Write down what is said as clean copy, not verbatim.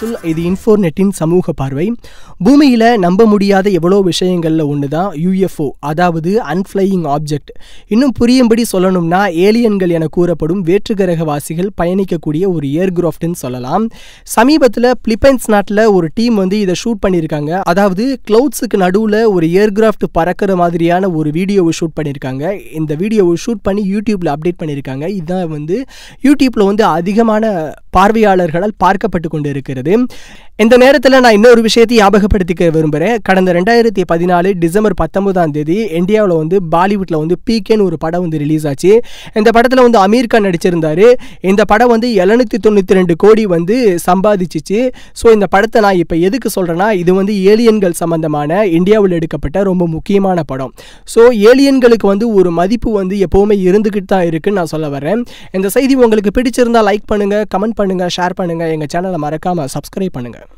ரசூல். இது இன்ஃபோநெட்டின் சமூக பார்வை. பூமியில் நம்ப முடியாத எவ்வளோ விஷயங்களில் ஒன்று தான் யூஎஃப்ஓ, அதாவது அன்ஃப்ளையிங் ஆப்ஜெக்ட். இன்னும் புரியும்படி சொல்லணும்னா ஏலியன்கள் என கூறப்படும் வேற்றுக்கிரகவாசிகள் பயணிக்கக்கூடிய ஒரு ஏர்கிராஃப்ட்னு சொல்லலாம். சமீபத்தில் பிலிப்பைன்ஸ் நாட்டில் ஒரு டீம் இதை ஷூட் பண்ணியிருக்காங்க. அதாவது கிளவுட்ஸுக்கு நடுவில் ஒரு ஏர்கிராஃப்ட் பறக்கிற மாதிரியான ஒரு வீடியோவை ஷூட் பண்ணியிருக்காங்க. இந்த வீடியோவை ஷூட் பண்ணி யூடியூப்பில் அப்டேட் பண்ணியிருக்காங்க. இதுதான் யூடியூப்பில் அதிகமான பார்வையாளர்களால் பார்க்கப்பட்டு கொண்டு இருக்கிறது. இந்த நேரத்தில் நான் இன்னொரு விஷயத்தை ஞாபகப்படுத்திக்க விரும்புகிறேன். கடந்த 2014 டிசம்பர் 19 இந்தியாவில் பாலிவுட்டில் பீக்கேன்னு ஒரு படம் ரிலீஸ் ஆச்சு. இந்த படத்தில் அமீர் கான் நடிச்சிருந்தார். இந்த படம் 792 கோடி சம்பாதிச்சிச்சு. ஸோ இந்த படத்தை நான் இப்போ எதுக்கு சொல்கிறேன்னா, இது ஏலியன்கள் சம்பந்தமான இந்தியாவில் எடுக்கப்பட்ட ரொம்ப முக்கியமான படம். ஸோ ஏலியன்களுக்கு ஒரு மதிப்பு எப்போவுமே இருந்துக்கிட்டு தான் இருக்குன்னு நான் சொல்ல வரேன். இந்த செய்தி உங்களுக்கு பிடிச்சிருந்தால் லைக் பண்ணுங்கள், கமெண்ட் பண்ணுங்கள், ஷேர் பண்ணுங்கள். எங்கள் சேனலை மறக்காமல் சப்ஸ்கிரைப் பண்ணுங்கள்.